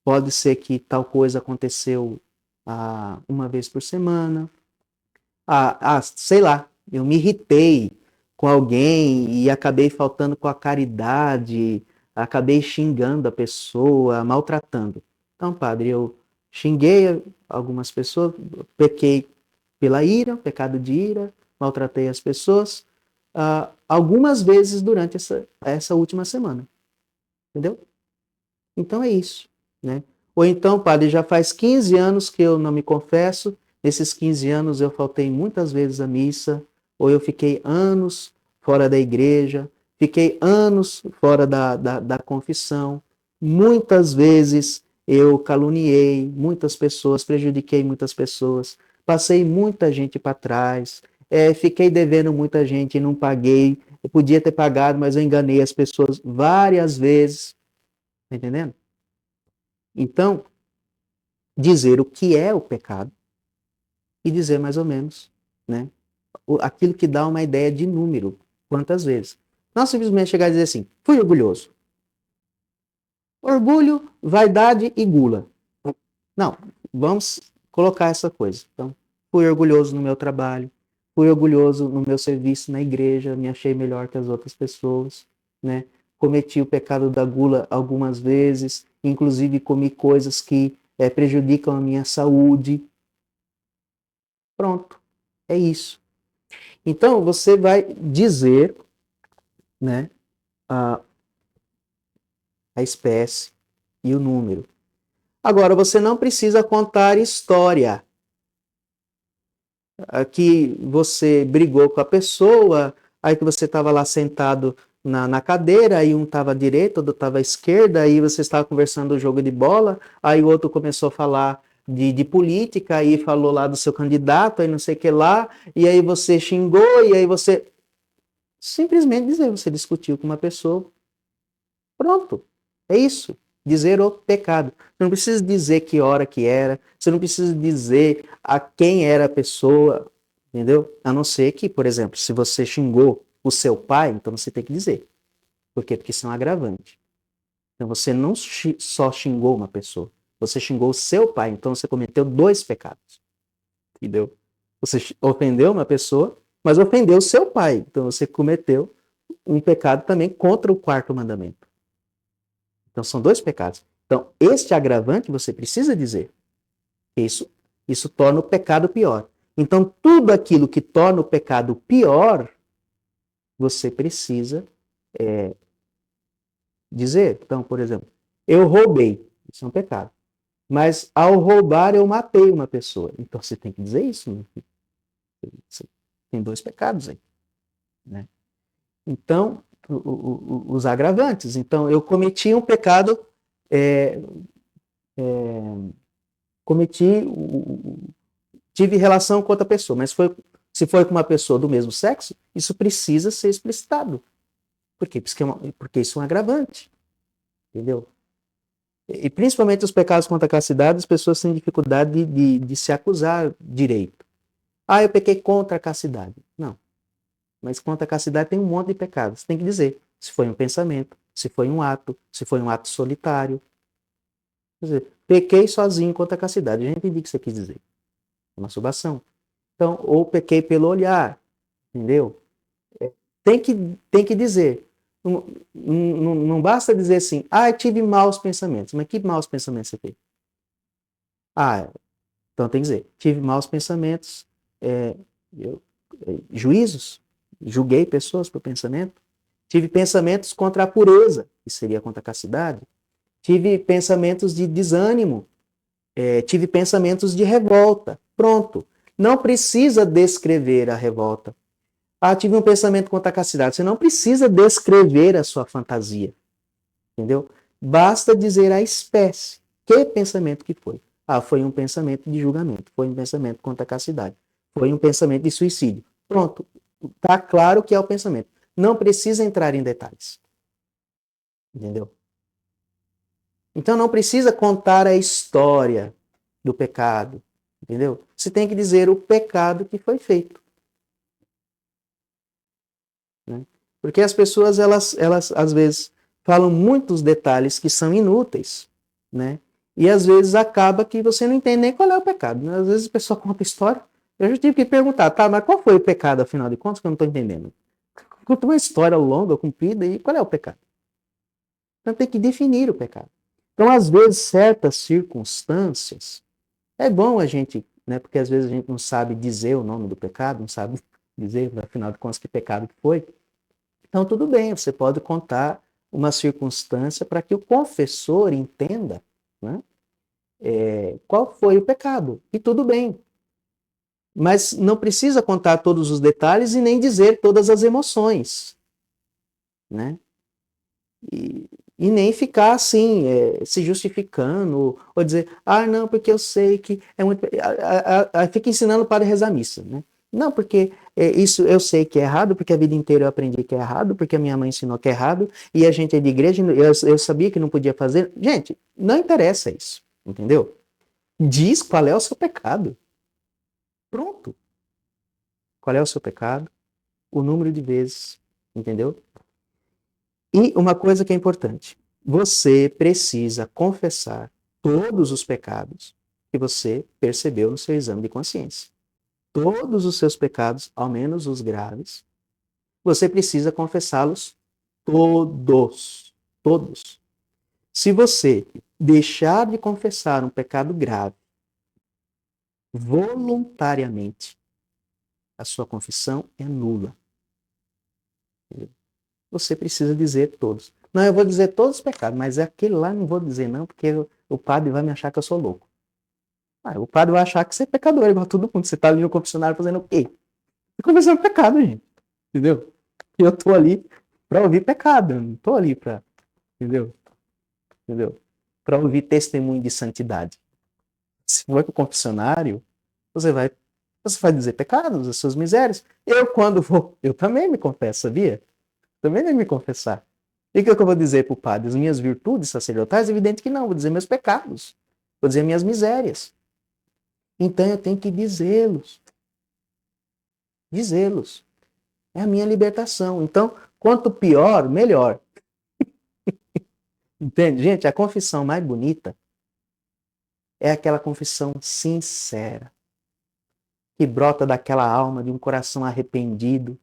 Speaker 1: pode ser que tal coisa aconteceu uma vez por semana. Sei lá, eu me irritei com alguém e acabei faltando com a caridade, acabei xingando a pessoa, maltratando. Então, padre, eu xinguei algumas pessoas, pequei pela ira, pecado de ira, maltratei as pessoas, algumas vezes durante essa última semana. Entendeu? Então é isso, né? Ou então, padre, já faz 15 anos que eu não me confesso, nesses 15 anos eu faltei muitas vezes à missa, ou eu fiquei anos fora da igreja, fiquei anos fora da confissão, muitas vezes eu caluniei muitas pessoas, prejudiquei muitas pessoas, passei muita gente para trás, fiquei devendo muita gente e não paguei, eu podia ter pagado, mas eu enganei as pessoas várias vezes, tá entendendo? Então, dizer o que é o pecado, e dizer mais ou menos, né? Aquilo que dá uma ideia de número, quantas vezes. Não simplesmente chegar e dizer assim, fui orgulhoso. Orgulho, vaidade e gula. Não, vamos colocar essa coisa. Então, fui orgulhoso no meu trabalho, fui orgulhoso no meu serviço na igreja, me achei melhor que as outras pessoas, né? Cometi o pecado da gula algumas vezes, inclusive comi coisas que prejudicam a minha saúde. Pronto, é isso. Então, você vai dizer, né, a, a espécie e o número. Agora, você não precisa contar história. Que você brigou com a pessoa, aí que você estava lá sentado na cadeira, aí um estava à direita, outro estava à esquerda, aí você estava conversando o jogo de bola, aí o outro começou a falar de política, aí falou lá do seu candidato, aí não sei o que lá, e aí você xingou, e aí você simplesmente dizer, você discutiu com uma pessoa, pronto, é isso. Dizer o pecado. Você não precisa dizer que hora que era, você não precisa dizer a quem era a pessoa, entendeu? A não ser que, por exemplo, se você xingou o seu pai, então você tem que dizer. Por quê? Porque isso é um agravante. Então você não só xingou uma pessoa, você xingou o seu pai, então você cometeu dois pecados. Entendeu? Você ofendeu uma pessoa, mas ofendeu o seu pai. Então você cometeu um pecado também contra o quarto mandamento. Então são dois pecados. Então, este agravante você precisa dizer. Isso torna o pecado pior. Então, tudo aquilo que torna o pecado pior, você precisa dizer. Então, por exemplo, eu roubei. Isso é um pecado. Mas ao roubar, eu matei uma pessoa. Então, você tem que dizer isso. Você tem dois pecados aí. Né? Então, os agravantes. Então, eu cometi um pecado, tive relação com outra pessoa, mas se foi com uma pessoa do mesmo sexo, isso precisa ser explicitado. Por quê? Porque isso é um agravante. Entendeu? E principalmente os pecados contra a castidade, as pessoas têm dificuldade de se acusar direito. Ah, eu pequei contra a castidade. Não. Mas contra a castidade tem um monte de pecados. Você tem que dizer se foi um pensamento, se foi um ato, se foi um ato solitário. Quer dizer, pequei sozinho contra a castidade. Eu já entendi o que você quis dizer. Masturbação. Então, ou pequei pelo olhar. Entendeu? Tem que dizer. Não basta dizer assim, tive maus pensamentos. Mas que maus pensamentos você teve? Então tem que dizer, tive maus pensamentos, juízos, julguei pessoas por pensamento, tive pensamentos contra a pureza, que seria contra a castidade, tive pensamentos de desânimo, tive pensamentos de revolta. Pronto. Não precisa descrever a revolta. Tive um pensamento contra a castidade. Você não precisa descrever a sua fantasia. Entendeu? Basta dizer a espécie. Que pensamento que foi? Foi um pensamento de julgamento. Foi um pensamento contra a castidade. Foi um pensamento de suicídio. Pronto. Está claro que é o pensamento. Não precisa entrar em detalhes. Entendeu? Então não precisa contar a história do pecado. Entendeu? Você tem que dizer o pecado que foi feito. Né? Porque as pessoas, elas às vezes falam muitos detalhes que são inúteis, né? E às vezes acaba que você não entende nem qual é o pecado. Né? Às vezes a pessoa conta história, eu já tive que perguntar, mas qual foi o pecado, afinal de contas, que eu não estou entendendo? Conta uma história longa, comprida, e qual é o pecado? Então tem que definir o pecado. Então, às vezes, certas circunstâncias, é bom a gente, né? Porque às vezes a gente não sabe dizer o nome do pecado, não sabe dizer, afinal de contas, que pecado que foi. Então, tudo bem, você pode contar uma circunstância para que o confessor entenda, né, qual foi o pecado. E tudo bem. Mas não precisa contar todos os detalhes e nem dizer todas as emoções. Né? E nem ficar assim, se justificando, ou dizer, não, porque eu sei que é muito. Fica ensinando para rezar missa. Né? Não, porque isso eu sei que é errado, porque a vida inteira eu aprendi que é errado, porque a minha mãe ensinou que é errado, e a gente é de igreja, eu sabia que não podia fazer. Gente, não interessa isso, entendeu? Diz qual é o seu pecado. Pronto. Qual é o seu pecado? O número de vezes, entendeu? E uma coisa que é importante, você precisa confessar todos os pecados que você percebeu no seu exame de consciência. Todos os seus pecados, ao menos os graves, você precisa confessá-los todos. Todos. Se você deixar de confessar um pecado grave voluntariamente, a sua confissão é nula. Você precisa dizer todos. Não, eu vou dizer todos os pecados, mas aquele lá não vou dizer não, porque o padre vai me achar que eu sou louco. O padre vai achar que você é pecador, igual todo mundo. Você está ali no confessionário fazendo o quê? Confessando pecado, gente. Entendeu? E eu tô ali para ouvir pecado, eu não tô ali para, entendeu? Entendeu? Para ouvir testemunho de santidade. Se for para o confessionário, você vai dizer pecados, as suas misérias. Eu, quando vou, eu também me confesso, sabia? Também nem me confessar. E o que eu vou dizer para o padre? As minhas virtudes sacerdotais? Evidente que não, vou dizer meus pecados. Vou dizer minhas misérias. Então eu tenho que dizê-los. Dizê-los. É a minha libertação. Então, quanto pior, melhor. Entende? Gente, a confissão mais bonita é aquela confissão sincera, que brota daquela alma de um coração arrependido,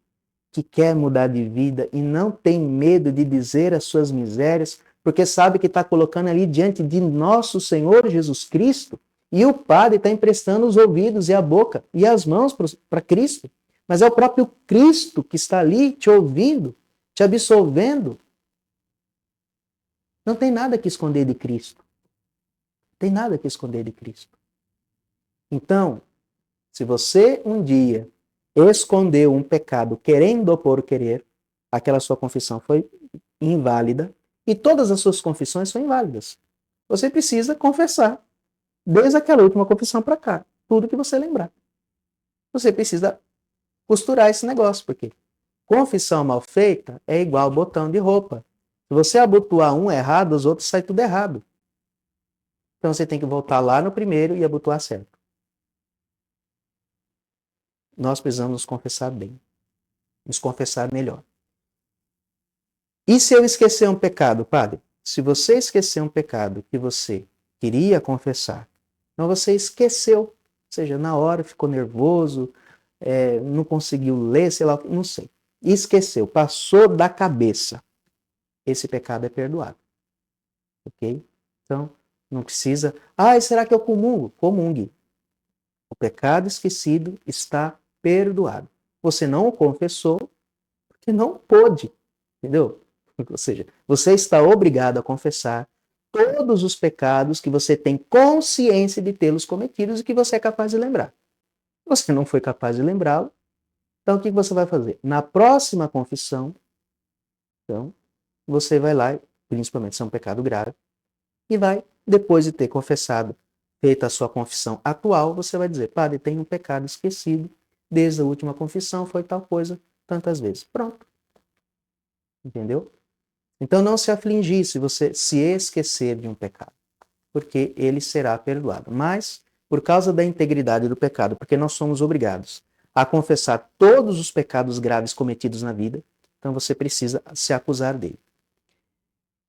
Speaker 1: que quer mudar de vida e não tem medo de dizer as suas misérias, porque sabe que está colocando ali diante de nosso Senhor Jesus Cristo, e o Padre está emprestando os ouvidos e a boca e as mãos para Cristo. Mas é o próprio Cristo que está ali te ouvindo, te absolvendo. Não tem nada que esconder de Cristo. Não tem nada que esconder de Cristo. Então, se você um dia escondeu um pecado querendo por querer, aquela sua confissão foi inválida e todas as suas confissões são inválidas. Você precisa confessar, desde aquela última confissão para cá, tudo que você lembrar. Você precisa costurar esse negócio, porque confissão mal feita é igual botão de roupa. Se você abotoar um errado, os outros saem tudo errado. Então você tem que voltar lá no primeiro e abotoar certo. Nós precisamos nos confessar bem, nos confessar melhor. E se eu esquecer um pecado, padre? Se você esquecer um pecado que você queria confessar, então você esqueceu, ou seja, na hora ficou nervoso, não conseguiu ler, sei lá, não sei. Esqueceu, passou da cabeça. Esse pecado é perdoado. Ok? Então, não precisa. Será que eu comungo? Comungue. O pecado esquecido está perdoado. Você não o confessou porque não pôde. Entendeu? Ou seja, você está obrigado a confessar todos os pecados que você tem consciência de tê-los cometidos e que você é capaz de lembrar. Você não foi capaz de lembrá-lo, então o que você vai fazer? Na próxima confissão, então, você vai lá, principalmente se é um pecado grave, e vai, depois de ter confessado, feita a sua confissão atual, você vai dizer, padre, tem um pecado esquecido, desde a última confissão foi tal coisa, tantas vezes. Pronto. Entendeu? Então não se afligir se você se esquecer de um pecado, porque ele será perdoado. Mas, por causa da integridade do pecado, porque nós somos obrigados a confessar todos os pecados graves cometidos na vida, então você precisa se acusar dele.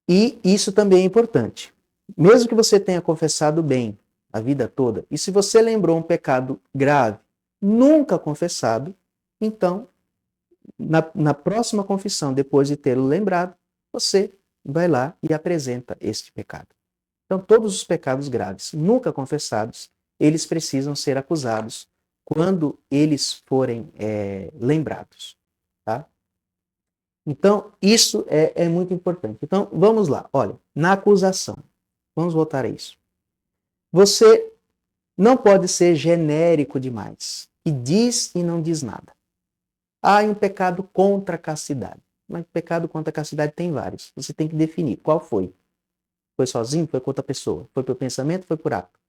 Speaker 1: E isso também é importante. Mesmo que você tenha confessado bem a vida toda, e se você lembrou um pecado grave, nunca confessado, então, na próxima confissão, depois de tê-lo lembrado, você vai lá e apresenta este pecado. Então, todos os pecados graves, nunca confessados, eles precisam ser acusados quando eles forem lembrados. Tá? Então, isso é muito importante. Então, vamos lá. Olha, na acusação, vamos voltar a isso. Você não pode ser genérico demais, e diz e não diz nada. Há um pecado contra a castidade. Mas pecado contra a castidade tem vários. Você tem que definir qual foi. Foi sozinho? Foi com outra pessoa? Foi por pensamento? Foi por ato?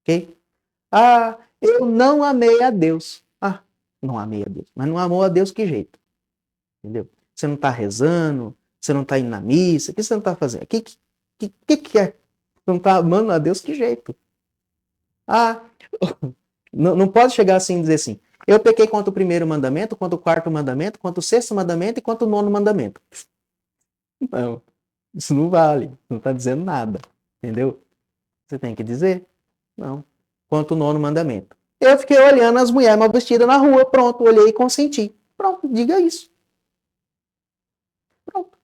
Speaker 1: Ok? Eu não amei a Deus. Não amei a Deus. Mas não amou a Deus que jeito? Entendeu? Você não está rezando, você não está indo na missa, o que você não está fazendo? O que é? Você não está amando a Deus que jeito? Não pode chegar assim e dizer assim, eu pequei contra o primeiro mandamento, contra o quarto mandamento, contra o sexto mandamento e contra o nono mandamento. Não, isso não vale, não está dizendo nada, entendeu? Você tem que dizer, não, contra o nono mandamento. Eu fiquei olhando as mulheres mal vestidas na rua, pronto, olhei e consenti. Pronto, diga isso. Pronto,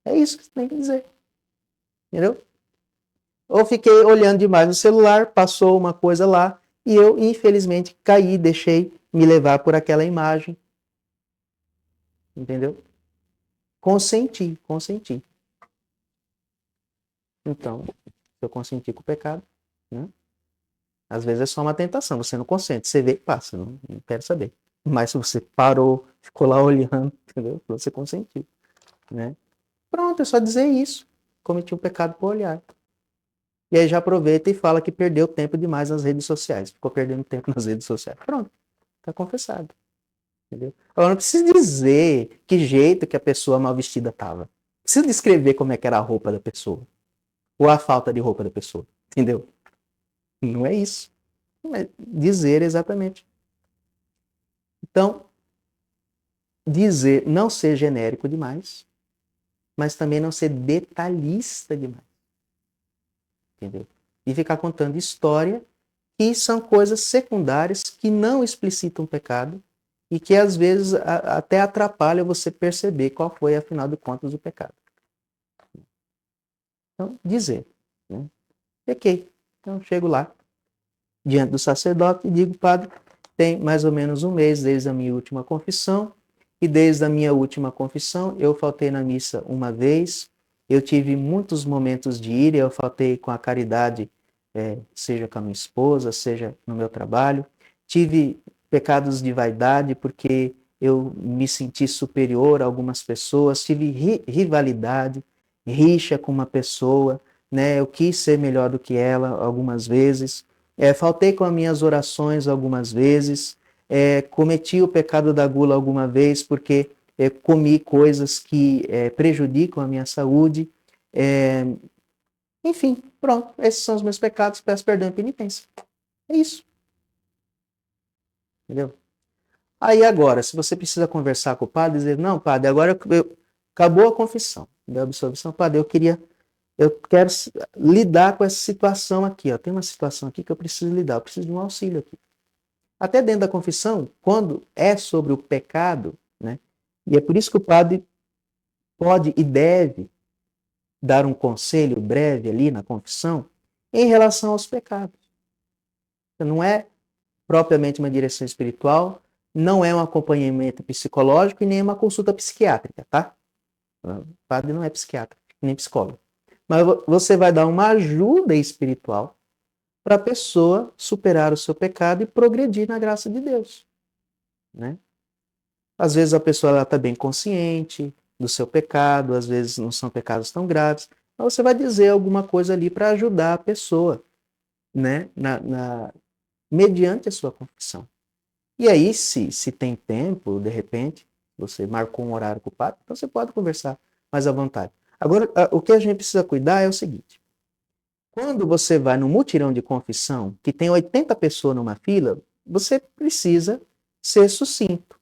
Speaker 1: é isso que você tem que dizer, entendeu? Ou fiquei olhando demais no celular, passou uma coisa lá, e eu, infelizmente, caí, deixei me levar por aquela imagem. Entendeu? Consenti, consenti. Então, se eu consenti com o pecado, né? Às vezes é só uma tentação, você não consente, você vê e passa, não quero saber. Mas se você parou, ficou lá olhando, entendeu? Você consentiu, né? Pronto, é só dizer isso. Cometi um pecado por olhar. E aí já aproveita e fala que perdeu tempo demais nas redes sociais. Ficou perdendo tempo nas redes sociais. Pronto, tá confessado. Entendeu? Agora não precisa dizer que jeito que a pessoa mal vestida estava. Precisa descrever como é que era a roupa da pessoa. Ou a falta de roupa da pessoa. Entendeu? Não é isso. É dizer exatamente. Então, dizer, não ser genérico demais, mas também não ser detalhista demais. Entendeu? E ficar contando história que são coisas secundárias que não explicitam pecado e que às vezes até atrapalham você perceber qual foi, afinal de contas, o pecado. Então, dizer. Né? Pequei. Então, chego lá, diante do sacerdote, e digo, padre, tem mais ou menos um mês desde a minha última confissão, e desde a minha última confissão eu faltei na missa uma vez, eu tive muitos momentos de ira, eu faltei com a caridade, seja com a minha esposa, seja no meu trabalho, tive pecados de vaidade porque eu me senti superior a algumas pessoas, tive rivalidade, rixa com uma pessoa, né? Eu quis ser melhor do que ela algumas vezes, faltei com as minhas orações algumas vezes, cometi o pecado da gula alguma vez porque comi coisas que prejudicam a minha saúde. Enfim, pronto, esses são os meus pecados, peço perdão e penitência. É isso. Entendeu? Aí agora, se você precisa conversar com o padre, dizer, não, padre, agora acabou a confissão da absolvição, padre, eu quero lidar com essa situação aqui, ó. Tem uma situação aqui que eu preciso lidar, eu preciso de um auxílio aqui. Até dentro da confissão, quando é sobre o pecado, né? E é por isso que o padre pode e deve dar um conselho breve ali na confissão em relação aos pecados. Não é propriamente uma direção espiritual, não é um acompanhamento psicológico e nem uma consulta psiquiátrica, tá? O padre não é psiquiatra, nem psicólogo. Mas você vai dar uma ajuda espiritual para a pessoa superar o seu pecado e progredir na graça de Deus, né? Às vezes a pessoa está bem consciente do seu pecado, às vezes não são pecados tão graves, mas você vai dizer alguma coisa ali para ajudar a pessoa, né? Mediante a sua confissão. E aí, se tem tempo, de repente, você marcou um horário com o padre, então você pode conversar mais à vontade. Agora, o que a gente precisa cuidar é o seguinte: quando você vai no mutirão de confissão, que tem 80 pessoas numa fila, você precisa ser sucinto.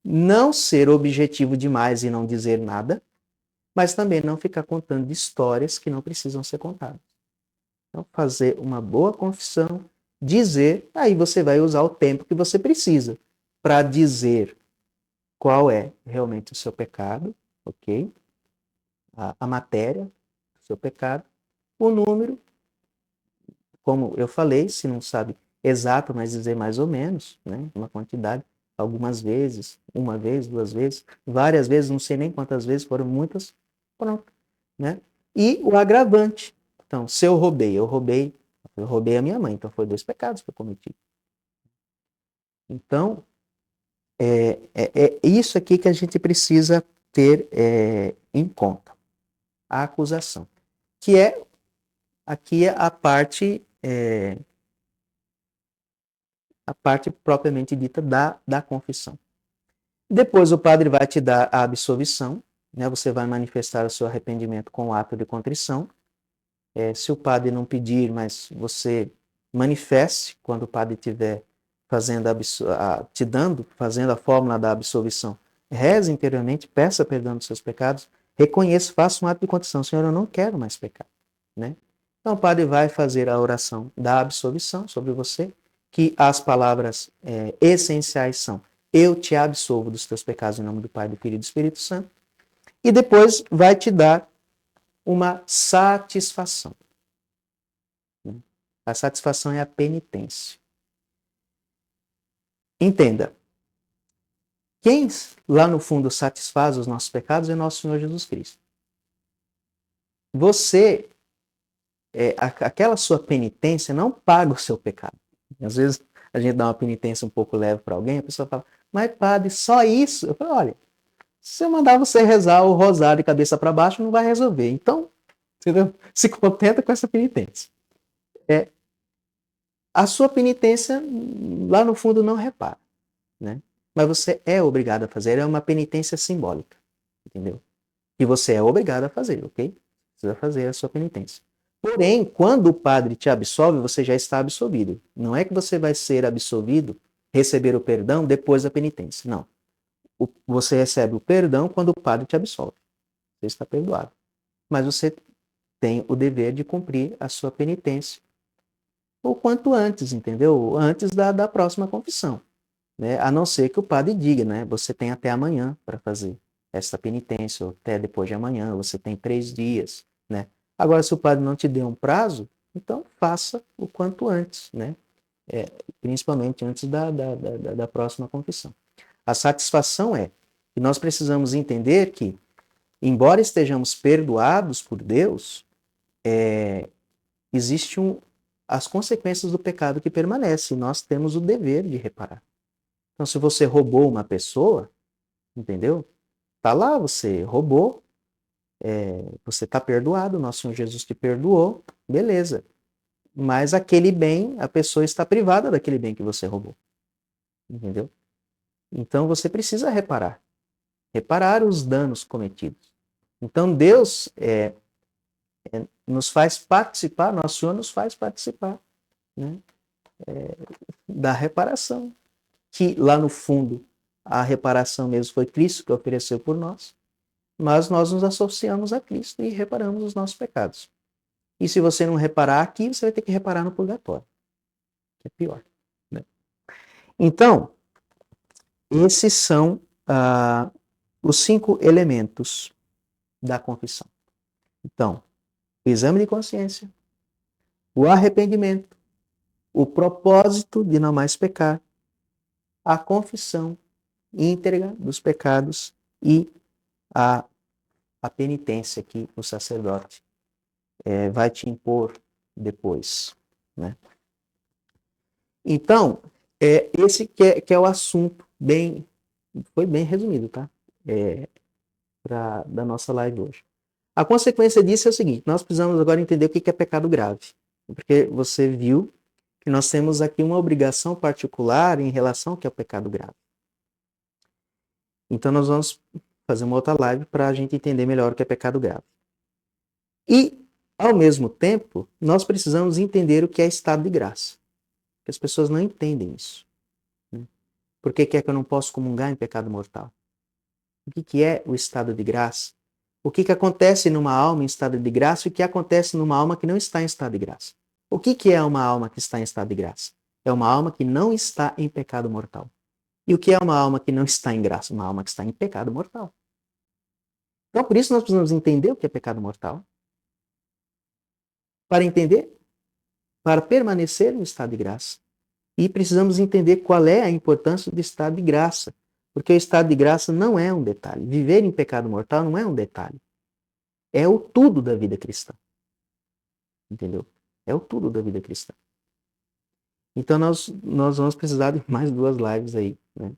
Speaker 1: Não ser objetivo demais e não dizer nada, mas também não ficar contando histórias que não precisam ser contadas. Então, fazer uma boa confissão, dizer, aí você vai usar o tempo que você precisa para dizer qual é realmente o seu pecado, ok? A matéria do seu pecado, o número, como eu falei, se não sabe exato, mas dizer mais ou menos, né? Uma quantidade, algumas vezes, uma vez, duas vezes, várias vezes, não sei nem quantas vezes, foram muitas, pronto, né? E o agravante. Então, se eu roubei a minha mãe, então foi 2 pecados que eu cometi. Então, é isso aqui que a gente precisa ter em conta. A acusação, que é aqui a parte propriamente dita da confissão. Depois o padre vai te dar a absolvição, né? Você vai manifestar o seu arrependimento com o ato de contrição. Se o padre não pedir, mas você manifeste quando o padre estiver fazendo fazendo a fórmula da absolvição. Reze interiormente, peça perdão dos seus pecados, reconheça, faça um ato de contrição. Senhor, eu não quero mais pecar, né? Então o padre vai fazer a oração da absolvição sobre você, que as palavras essenciais são: eu te absolvo dos teus pecados em nome do Pai, do Filho e do Espírito Santo. E depois vai te dar uma satisfação. A satisfação é a penitência. Entenda, quem lá no fundo satisfaz os nossos pecados é nosso Senhor Jesus Cristo. Você, aquela sua penitência não paga o seu pecado. Às vezes a gente dá uma penitência um pouco leve para alguém, a pessoa fala, mas padre, só isso? Eu falo, olha, se eu mandar você rezar o rosário de cabeça para baixo, não vai resolver. Então, entendeu? Se contenta com essa penitência. A sua penitência, lá no fundo, não repara, né? Mas você é obrigado a fazer, é uma penitência simbólica, entendeu? E você é obrigado a fazer, ok? Precisa fazer a sua penitência. Porém, quando o padre te absolve, você já está absolvido. Não é que você vai ser absolvido, receber o perdão depois da penitência. Não. Você recebe o perdão quando o padre te absolve. Você está perdoado. Mas você tem o dever de cumprir a sua penitência o quanto antes, entendeu? Antes da próxima confissão. Né? A não ser que o padre diga, né? Você tem até amanhã para fazer essa penitência, ou até depois de amanhã, você tem 3 dias, né? Agora, se o padre não te deu um prazo, então faça o quanto antes, né? Principalmente antes da próxima confissão. A satisfação é que nós precisamos entender que, embora estejamos perdoados por Deus, existem as consequências do pecado que permanecem, e nós temos o dever de reparar. Então, se você roubou uma pessoa, entendeu? Tá lá, você roubou, você está perdoado, nosso Senhor Jesus te perdoou, beleza. Mas aquele bem, a pessoa está privada daquele bem que você roubou, entendeu? Então, você precisa reparar os danos cometidos. Então, Deus nos faz participar, nosso Senhor nos faz participar, né? Da reparação. Que lá no fundo a reparação mesmo foi Cristo que ofereceu por nós, mas nós nos associamos a Cristo e reparamos os nossos pecados. E se você não reparar aqui, você vai ter que reparar no purgatório, que é pior. Né? Então, esses são os 5 elementos da confissão. Então, o exame de consciência, o arrependimento, o propósito de não mais pecar, a confissão íntegra dos pecados e a penitência que o sacerdote vai te impor depois. Né? Então, esse que é o assunto, foi bem resumido, tá? Da nossa live hoje. A consequência disso é o seguinte, nós precisamos agora entender o que é pecado grave. Porque você viu que nós temos aqui uma obrigação particular em relação ao que é o pecado grave. Então nós vamos fazer uma outra live para a gente entender melhor o que é pecado grave. E, ao mesmo tempo, nós precisamos entender o que é estado de graça. Porque as pessoas não entendem isso. Né? Por que é que eu não posso comungar em pecado mortal? O que é o estado de graça? O que acontece numa alma em estado de graça e o que acontece numa alma que não está em estado de graça? O que é uma alma que está em estado de graça? É uma alma que não está em pecado mortal. E o que é uma alma que não está em graça? Uma alma que está em pecado mortal. Então, por isso, nós precisamos entender o que é pecado mortal. Para entender, para permanecer no estado de graça. E precisamos entender qual é a importância do estado de graça. Porque o estado de graça não é um detalhe. Viver em pecado mortal não é um detalhe. É o tudo da vida cristã. Entendeu? É o tudo da vida cristã. Então, nós vamos precisar de mais 2 lives aí, né?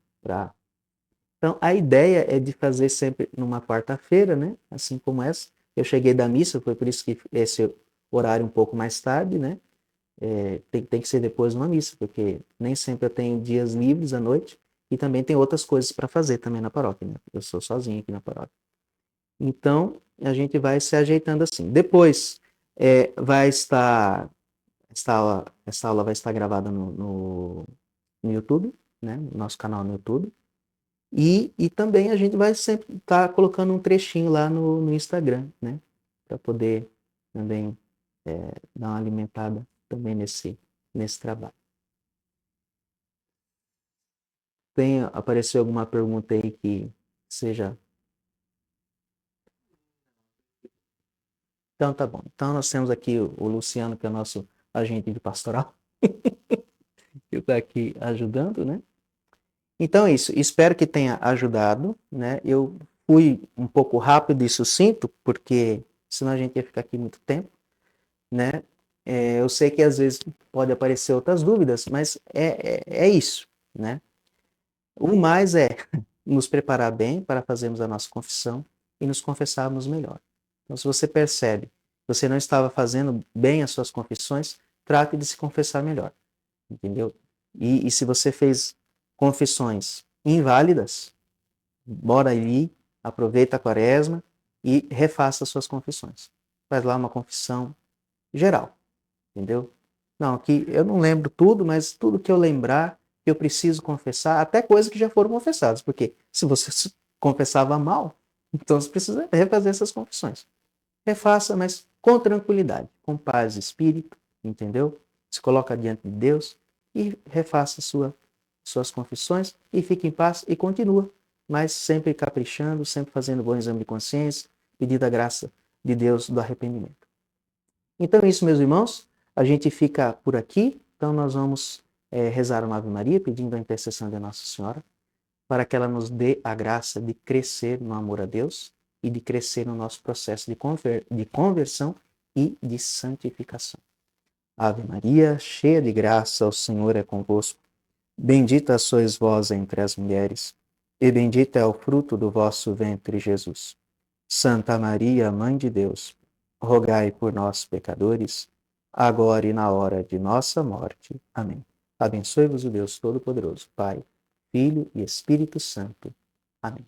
Speaker 1: Então, a ideia é de fazer sempre numa quarta-feira, né? Assim como essa. Eu cheguei da missa, foi por isso que esse horário um pouco mais tarde, né? Tem que ser depois de uma missa, porque nem sempre eu tenho dias livres à noite e também tem outras coisas para fazer também na paróquia, né? Eu sou sozinho aqui na paróquia. Então, a gente vai se ajeitando assim. Depois vai estar essa aula vai estar gravada no YouTube, né? No nosso canal no YouTube. E também a gente vai sempre estar colocando um trechinho lá no Instagram, né? Para poder também dar uma alimentada também nesse trabalho. Apareceu alguma pergunta aí que seja. Então tá bom. Então nós temos aqui o Luciano, que é o nosso agente de pastoral, que está aqui ajudando, né? Então é isso. Espero que tenha ajudado, né? Eu fui um pouco rápido e sucinto, porque senão a gente ia ficar aqui muito tempo, né? Eu sei que às vezes pode aparecer outras dúvidas, mas é isso, né? O mais é nos preparar bem para fazermos a nossa confissão e nos confessarmos melhor. Então, se você percebe que você não estava fazendo bem as suas confissões, trate de se confessar melhor, entendeu? E se você fez confissões inválidas, bora ali, aproveita a quaresma e refaça as suas confissões. Faz lá uma confissão geral, entendeu? Não, que eu não lembro tudo, mas tudo que eu lembrar, que eu preciso confessar, até coisas que já foram confessadas, porque se você se confessava mal, então você precisa refazer essas confissões. Refaça, mas com tranquilidade, com paz de espírito, entendeu? Se coloca diante de Deus e refaça suas confissões e fique em paz e continua, mas sempre caprichando, sempre fazendo bom exame de consciência, pedindo a graça de Deus do arrependimento. Então é isso, meus irmãos. A gente fica por aqui. Então nós vamos rezar uma Ave Maria, pedindo a intercessão de Nossa Senhora, para que ela nos dê a graça de crescer no amor a Deus e de crescer no nosso processo de conversão e de santificação. Ave Maria, cheia de graça, o Senhor é convosco. Bendita sois vós entre as mulheres, e bendito é o fruto do vosso ventre, Jesus. Santa Maria, Mãe de Deus, rogai por nós, pecadores, agora e na hora de nossa morte. Amém. Abençoe-vos o Deus Todo-Poderoso, Pai, Filho e Espírito Santo. Amém.